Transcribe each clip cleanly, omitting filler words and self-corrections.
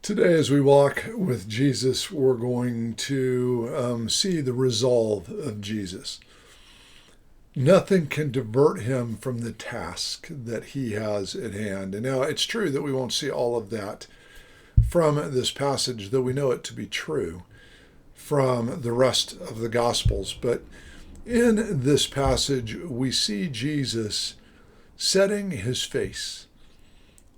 Today, as we walk with Jesus, we're going to see the resolve of Jesus. Nothing can divert him from the task that he has at hand. And now it's true that we won't see all of that from this passage, though we know it to be true from the rest of the Gospels. But in this passage, we see Jesus setting his face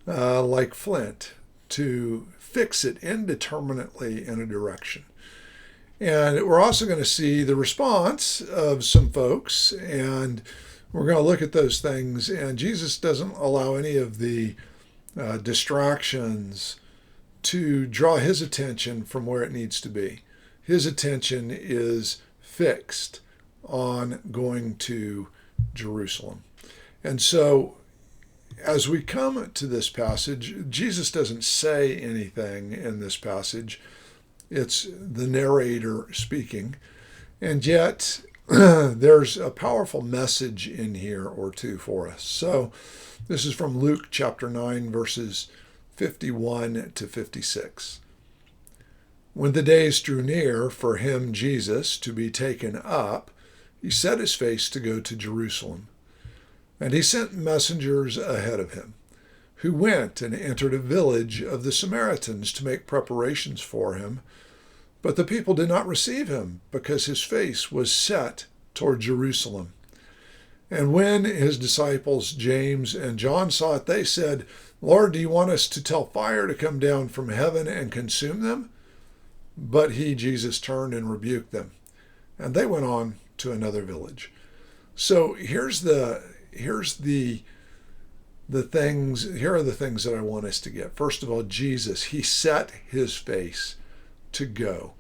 like flint to fix it indeterminately in a direction. And we're also going to see the response of some folks, and we're going to look at those things. And Jesus doesn't allow any of the distractions to draw his attention from where it needs to be. His attention is fixed on going to Jerusalem. And so as we come to this passage, Jesus doesn't say anything in this passage. It's the narrator speaking. And yet, there's a powerful message in here or two for us. So, this is from Luke chapter 9, verses 51 to 56. When the days drew near for him, Jesus, to be taken up, he set his face to go to Jerusalem. And he sent messengers ahead of him, who went and entered a village of the Samaritans to make preparations for him. But the people did not receive him, because his face was set toward Jerusalem. And when his disciples James and John saw it, they said, "Lord, do you want us to tell fire to come down from heaven and consume them?" But he, Jesus, turned and rebuked them. And they went on to another village. So here are the things that I want us to get. First of all, Jesus, he set his face to go.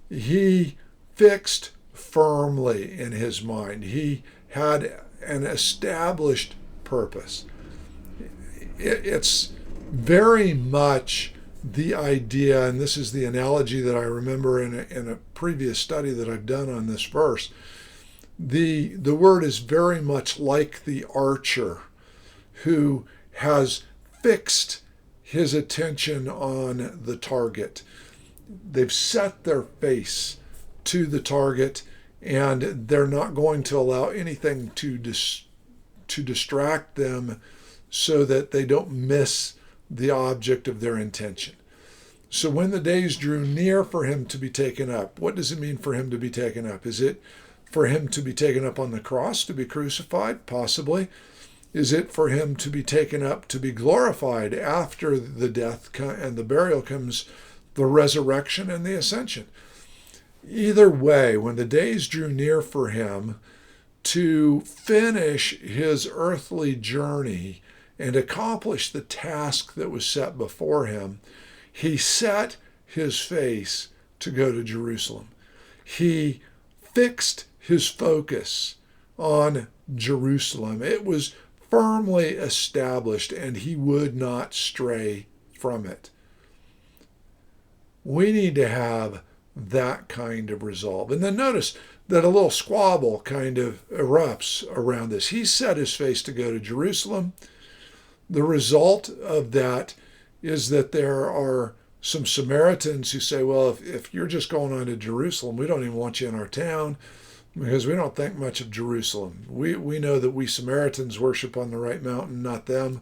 He fixed firmly in his mind. He had an established purpose. It's very much the idea, and this is the analogy that I remember in a previous study that I've done on this verse. The word is very much like the archer who has fixed his attention on the target. They've set their face to the target, and they're not going to allow anything to distract them so that they don't miss the object of their intention. So when the days drew near for him to be taken up, what does it mean for him to be taken up? Is it for him to be taken up on the cross, to be crucified? Possibly. Is it for him to be taken up, to be glorified after the death and the burial comes the resurrection and the ascension? Either way, when the days drew near for him to finish his earthly journey and accomplish the task that was set before him, he set his face to go to Jerusalem. He fixed his focus on Jerusalem. It was firmly established, and he would not stray from it. We need to have that kind of resolve. And then notice that a little squabble kind of erupts around this. He set his face to go to Jerusalem. The result of that is that there are some Samaritans who say, well, if you're just going on to Jerusalem, we don't even want you in our town because we don't think much of Jerusalem. We know that we Samaritans worship on the right mountain, not them.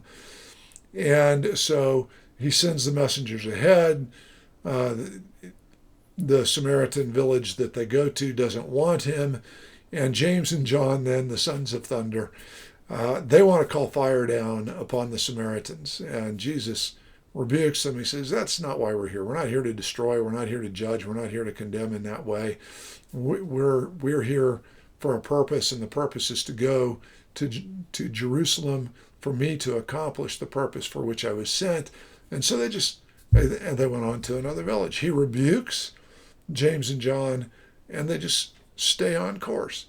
And so he sends the messengers ahead. The Samaritan village that they go to doesn't want him. And James and John, then, the sons of thunder, they want to call fire down upon the Samaritans. And Jesus rebukes them. He says, that's not why we're here. We're not here to destroy. We're not here to judge. We're not here to condemn in that way. We're here for a purpose, and the purpose is to go to Jerusalem for me to accomplish the purpose for which I was sent. And so they went on to another village. He rebukes James and John, and they just stay on course.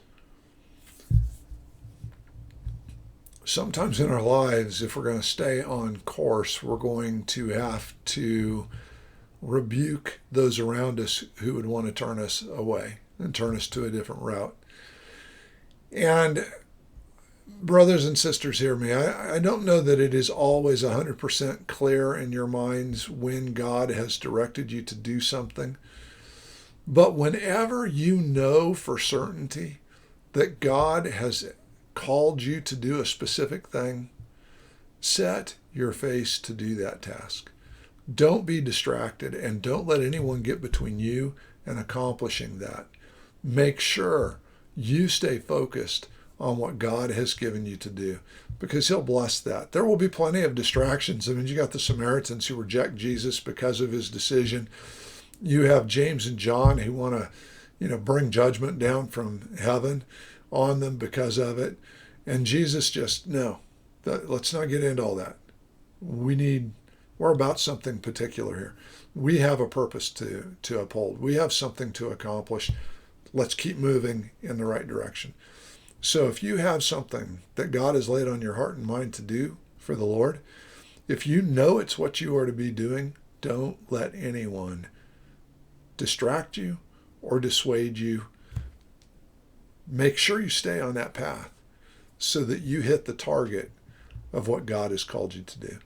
Sometimes in our lives, if we're going to stay on course, we're going to have to rebuke those around us who would want to turn us away and turn us to a different route. And Brothers and sisters, hear me. I don't know that it is always 100% clear in your minds when God has directed you to do something. But whenever you know for certainty that God has called you to do a specific thing, set your face to do that task. Don't be distracted and don't let anyone get between you and accomplishing that. Make sure you stay focused on what God has given you to do, because he'll bless that. There will be plenty of distractions. I mean, you got the Samaritans who reject Jesus because of his decision. You have James and John who want to, bring judgment down from heaven on them because of it. And Jesus just, no, let's not get into all that. We're about something particular here. We have a purpose to uphold. We have something to accomplish. Let's keep moving in the right direction. So if you have something that God has laid on your heart and mind to do for the Lord, if you know it's what you are to be doing, don't let anyone distract you or dissuade you. Make sure you stay on that path so that you hit the target of what God has called you to do.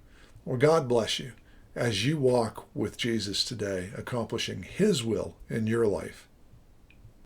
Well, God bless you as you walk with Jesus today, accomplishing his will in your life.